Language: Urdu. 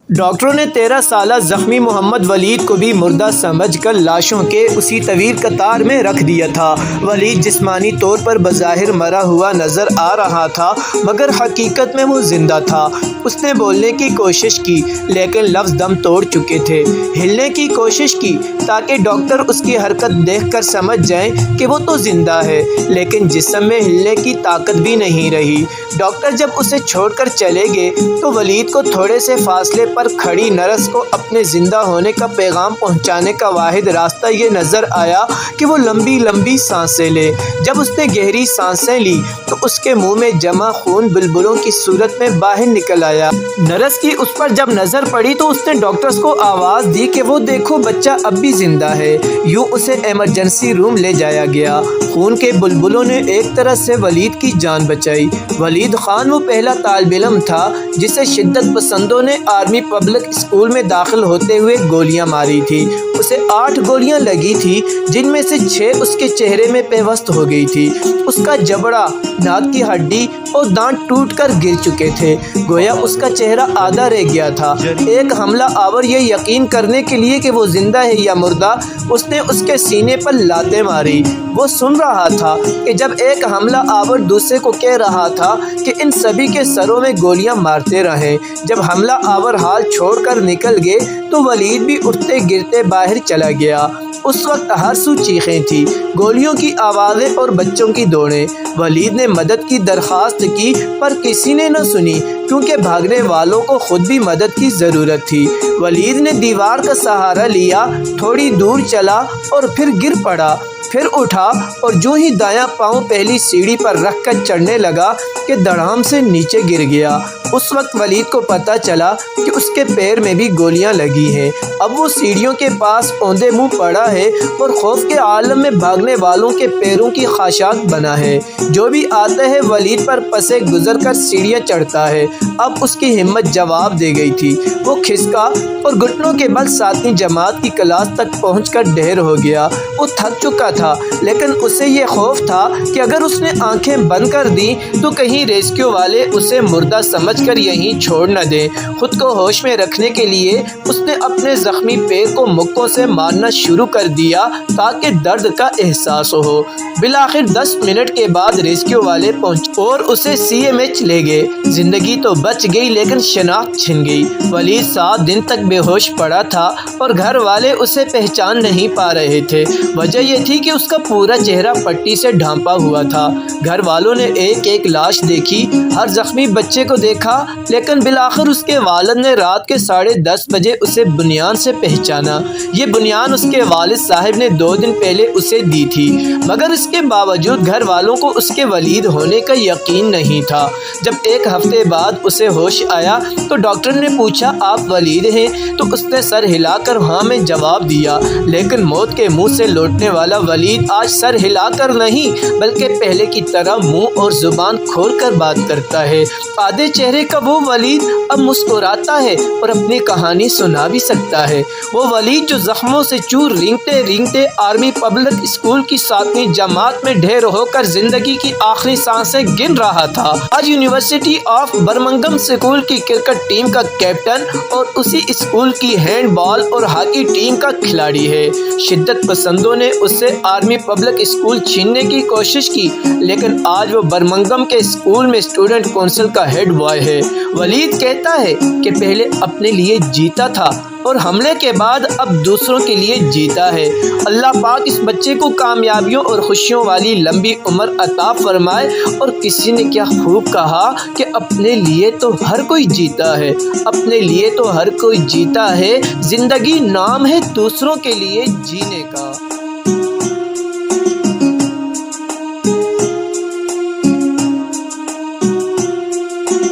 ڈاکٹروں نے 13 سالہ زخمی محمد ولید کو بھی مردہ سمجھ کر لاشوں کے اسی طویل قطار میں رکھ دیا تھا۔ ولید جسمانی طور پر بظاہر مرا ہوا نظر آ رہا تھا، مگر حقیقت میں وہ زندہ تھا۔ اس نے بولنے کی کوشش کی، لیکن لفظ دم توڑ چکے تھے۔ ہلنے کی کوشش کی تاکہ ڈاکٹر اس کی حرکت دیکھ کر سمجھ جائیں کہ وہ تو زندہ ہے، لیکن جسم میں ہلنے کی طاقت بھی نہیں رہی۔ ڈاکٹر جب اسے چھوڑ کر چلے گئے تو ولید کو تھوڑے سے فاصلے پر کھڑی نرس کو اپنے زندہ ہونے کا پیغام پہنچانے کا واحد راستہ یہ نظر آیا کہ وہ لمبی لمبی سانسیں لے۔ جب اس نے گہری سانسیں لی تو اس کے منہ میں جمع خون بلبلوں کی صورت میں باہر نکل آیا۔ نرس کی اس پر جب نظر پڑی تو اس نے ڈاکٹرز کو آواز دی کہ وہ دیکھو بچہ اب بھی زندہ ہے۔ یوں اسے ایمرجنسی روم لے جایا گیا۔ خون کے بلبلوں نے ایک طرح سے ولید کی جان بچائی۔ ولید خان وہ پہلا طالب علم تھا جسے شدت پسندوں نے آرمی پبلک اسکول میں داخل ہوتے ہوئے گولیاں ماری تھی۔ اسے 8 گولیاں لگی تھی، جن میں سے 6 اس کے چہرے میں پیوست ہو گئی تھی۔ اس کا جبڑا، ناک کی ہڈی اور دانت ٹوٹ کر گر چکے تھے، گویا اس کا چہرہ آدھا رہ گیا تھا۔ ایک حملہ آور یہ یقین کرنے کے لیے کہ وہ زندہ ہے یا مردہ، اس نے اس کے سینے پر لاتیں ماری۔ وہ سن رہا تھا کہ جب ایک حملہ آور دوسرے کو کہہ رہا تھا کہ ان سبھی کے سروں میں گولیاں مارتے رہیں۔ جب حملہ آور حال چھوڑ کر نکل گئے تو ولید بھی اٹھتے گرتے باہر چلا گیا۔ اس وقت ہر سو چیخیں تھیں، گولیوں کی آوازیں اور بچوں کی دوڑیں۔ ولید نے مدد کی درخواست کی پر کسی نے نہ سنی، کیونکہ بھاگنے والوں کو خود بھی مدد کی ضرورت تھی۔ ولید نے دیوار کا سہارا لیا، تھوڑی دور چلا اور پھر گر پڑا، پھر اٹھا اور جو ہی دایاں پاؤں پہلی سیڑھی پر رکھ کر چڑھنے لگا کہ دڑام سے نیچے گر گیا۔ اس وقت ولید کو پتہ چلا کہ اس کے پیر میں بھی گولیاں لگی ہیں۔ اب وہ سیڑھیوں کے پاس اوندے منہ پڑا ہے اور خوف کے عالم میں بھاگنے والوں کے پیروں کی خاشاک بنا ہے۔ جو بھی آتا ہے ولید پر پسے گزر کر سیڑھیاں چڑھتا ہے۔ اب اس کی ہمت جواب دے گئی تھی۔ وہ کھسکا اور گھٹنوں کے بل 7ویں جماعت کی کلاس تک پہنچ کر ڈھیر ہو گیا۔ وہ تھک چکا تھا، لیکن اسے یہ خوف تھا کہ اگر اس نے آنکھیں بند کر دیں تو کہیں ریسکیو والے اسے مردہ سمجھ کر یہیں چھوڑ نہ دیں۔ خود کو ہوش میں رکھنے کے لیے اس نے اپنے زخمی پیر کو مکوں سے مارنا شروع کر دیا تاکہ درد کا احساس ہو۔ بالآخر 10 منٹ کے بعد ریسکیو والے پہنچے اور اسے CMH لے گئے۔ زندگی تو بچ گئی لیکن شناخت چھن گئی۔ ولید 7 دن تک بے ہوش پڑا تھا اور گھر والے اسے پہچان نہیں پا رہے تھے۔ وجہ یہ تھی کہ اس کا پورا چہرہ پٹی سے ڈھانپا ہوا تھا۔ گھر والوں نے ایک ایک لاش دیکھی، ہر زخمی بچے کو دیکھا، لیکن بالآخر اس کے والد نے رات کے 10:30 بجے اسے بنیان سے پہچانا۔ یہ بنیان اس کے والد صاحب نے 2 دن پہلے اسے دی تھی، مگر اس کے باوجود گھر والوں کو اس کے ولید ہونے کا یقین نہیں تھا۔ جب 1 ہفتے بعد اسے ہوش آیا تو ڈاکٹر نے پوچھا آپ ولید ہیں؟ تو اس نے سر ہلا کر ہاں میں جواب دیا، لیکن موت کے منہ سے لوٹنے والا ولید آج سر ہلا کر نہیں بلکہ پہلے کی طرح منہ اور زبان کھول کر بات کرتا ہے۔ آدھے چہرے کا وہ ولید اب مسکراتا ہے اور اپنی کہانی سنا بھی سکتا ہے۔ وہ ولید جو زخموں سے چور رینگتے رینگتے آرمی پبلک اسکول کی 7ویں جماعت میں ڈھیر ہو کر زندگی کی آخری سانسیں گن رہا تھا، آج یونیورسٹی آف برمنگھم اسکول کی کرکٹ ٹیم کا کیپٹن اور اسی اسکول کی ہینڈ بال اور ہاکی ٹیم کا کھلاڑی ہے۔ شدت پسندوں نے اس سے آرمی پبلک اسکول چھیننے کی کوشش کی، لیکن آج وہ برمنگھم کے اسکول میں اسٹوڈنٹ کونسل کا ہیڈ بوائے ہے۔ ولید کہتا ہے کہ پہلے اپنے لیے جیتا تھا اور حملے کے بعد اب دوسروں کے لیے جیتا ہے۔ اللہ پاک اس بچے کو کامیابیوں اور خوشیوں والی لمبی عمر عطا فرمائے۔ اور کسی نے کیا خوب کہا کہ اپنے لیے تو ہر کوئی جیتا ہے، اپنے لیے تو ہر کوئی جیتا ہے، زندگی نام ہے دوسروں کے لیے جینے کا۔